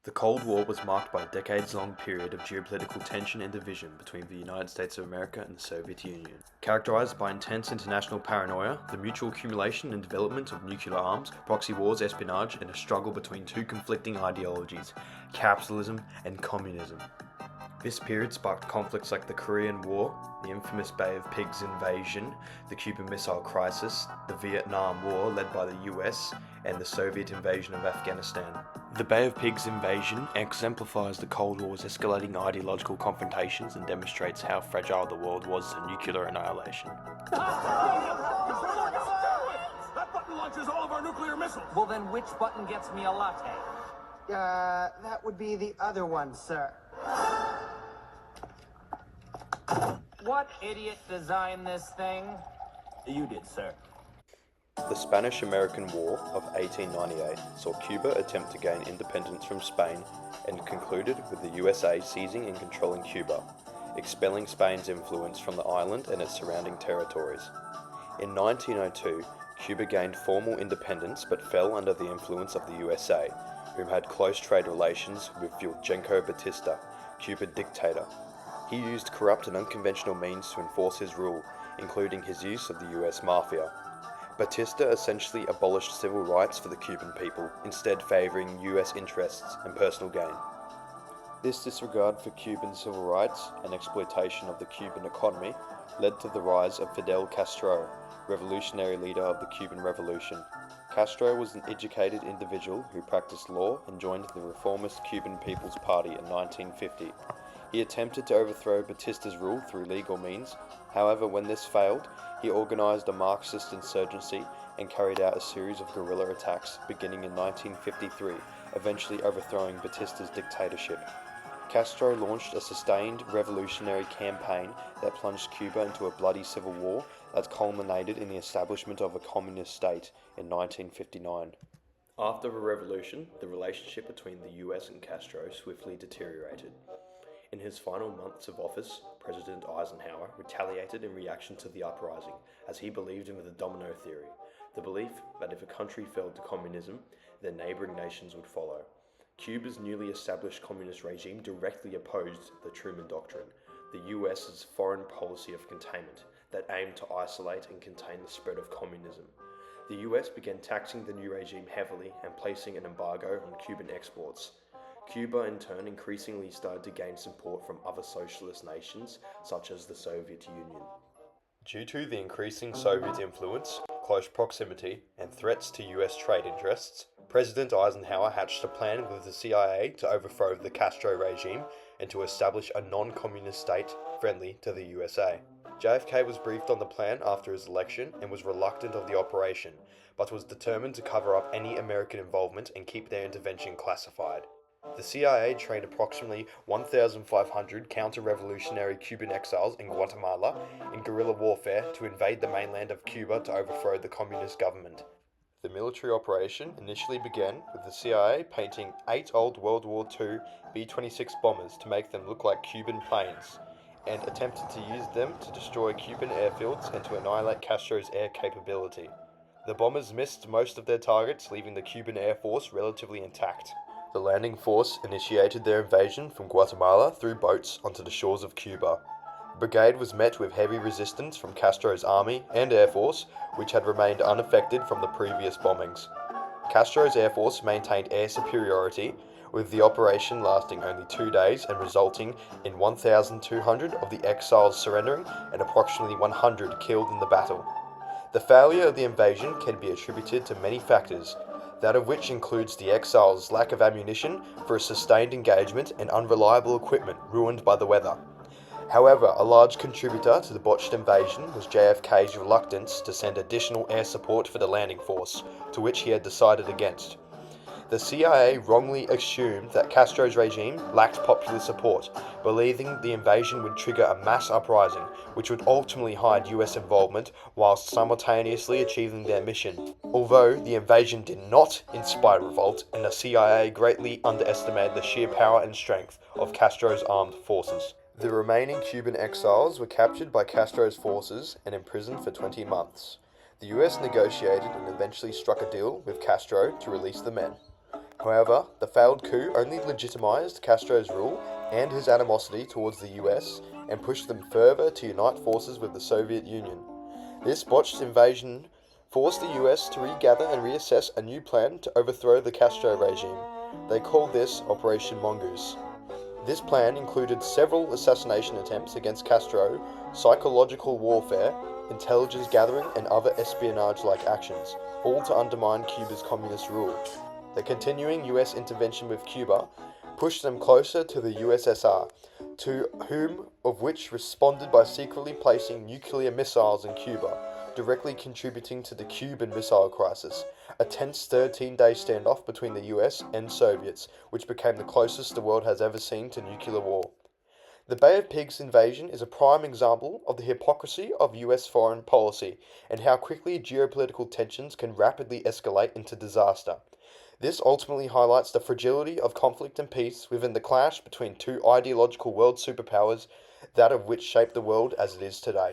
The Cold War was marked by a decades-long period of geopolitical tension and division between the United States of America and the Soviet Union. Characterized by intense international paranoia, the mutual accumulation and development of nuclear arms, proxy wars, espionage, and a struggle between two conflicting ideologies, capitalism and communism. This period sparked conflicts like the Korean War, the infamous Bay of Pigs invasion, the Cuban Missile Crisis, the Vietnam War led by the US, and the Soviet invasion of Afghanistan. The Bay of Pigs invasion exemplifies the Cold War's escalating ideological confrontations and demonstrates how fragile the world was to nuclear annihilation. That button launches all of our nuclear missiles. Well, then which button gets me a latte? That would be the other one, sir. What idiot designed this thing? You did, sir. The Spanish-American War of 1898 saw Cuba attempt to gain independence from Spain and concluded with the USA seizing and controlling Cuba, expelling Spain's influence from the island and its surrounding territories. In 1902, Cuba gained formal independence but fell under the influence of the USA, whom had close trade relations with Fulgencio Batista, Cuban dictator. He used corrupt and unconventional means to enforce his rule, including his use of the US Mafia. Batista essentially abolished civil rights for the Cuban people, instead favouring US interests and personal gain. This disregard for Cuban civil rights and exploitation of the Cuban economy led to the rise of Fidel Castro, revolutionary leader of the Cuban Revolution. Castro was an educated individual who practiced law and joined the reformist Cuban People's Party in 1950. He attempted to overthrow Batista's rule through legal means. However, when this failed, he organized a Marxist insurgency and carried out a series of guerrilla attacks beginning in 1953, eventually overthrowing Batista's dictatorship. Castro launched a sustained revolutionary campaign that plunged Cuba into a bloody civil war that culminated in the establishment of a communist state in 1959. After the revolution, the relationship between the US and Castro swiftly deteriorated. In his final months of office, President Eisenhower retaliated in reaction to the uprising, as he believed in the domino theory, the belief that if a country fell to communism, then neighboring nations would follow. Cuba's newly established communist regime directly opposed the Truman Doctrine, the US's foreign policy of containment that aimed to isolate and contain the spread of communism. The US began taxing the new regime heavily and placing an embargo on Cuban exports. Cuba, in turn, increasingly started to gain support from other socialist nations, such as the Soviet Union. Due to the increasing Soviet influence, close proximity, and threats to US trade interests, President Eisenhower hatched a plan with the CIA to overthrow the Castro regime and to establish a non-communist state friendly to the USA. JFK was briefed on the plan after his election and was reluctant of the operation, but was determined to cover up any American involvement and keep their intervention classified. The CIA trained approximately 1,500 counter-revolutionary Cuban exiles in Guatemala in guerrilla warfare to invade the mainland of Cuba to overthrow the communist government. The military operation initially began with the CIA painting 8 old World War II B-26 bombers to make them look like Cuban planes, and attempted to use them to destroy Cuban airfields and to annihilate Castro's air capability. The bombers missed most of their targets, leaving the Cuban Air Force relatively intact. The landing force initiated their invasion from Guatemala through boats onto the shores of Cuba. The brigade was met with heavy resistance from Castro's army and air force, which had remained unaffected from the previous bombings. Castro's air force maintained air superiority, with the operation lasting only 2 days and resulting in 1,200 of the exiles surrendering and approximately 100 killed in the battle. The failure of the invasion can be attributed to many factors, that of which includes the exiles' lack of ammunition for a sustained engagement and unreliable equipment ruined by the weather. However, a large contributor to the botched invasion was JFK's reluctance to send additional air support for the landing force, to which he had decided against. The CIA wrongly assumed that Castro's regime lacked popular support, believing the invasion would trigger a mass uprising, which would ultimately hide US involvement whilst simultaneously achieving their mission. Although the invasion did not inspire revolt, and the CIA greatly underestimated the sheer power and strength of Castro's armed forces. The remaining Cuban exiles were captured by Castro's forces and imprisoned for 20 months. The US negotiated and eventually struck a deal with Castro to release the men. However, the failed coup only legitimized Castro's rule and his animosity towards the US and pushed them further to unite forces with the Soviet Union. This botched invasion forced the US to regather and reassess a new plan to overthrow the Castro regime. They called this Operation Mongoose. This plan included several assassination attempts against Castro, psychological warfare, intelligence gathering, and other espionage-like actions, all to undermine Cuba's communist rule. The continuing US intervention with Cuba pushed them closer to the USSR, to whom of which responded by secretly placing nuclear missiles in Cuba, directly contributing to the Cuban Missile Crisis, a tense 13-day standoff between the US and Soviets, which became the closest the world has ever seen to nuclear war. The Bay of Pigs invasion is a prime example of the hypocrisy of US foreign policy and how quickly geopolitical tensions can rapidly escalate into disaster. This ultimately highlights the fragility of conflict and peace within the clash between two ideological world superpowers, that of which shaped the world as it is today.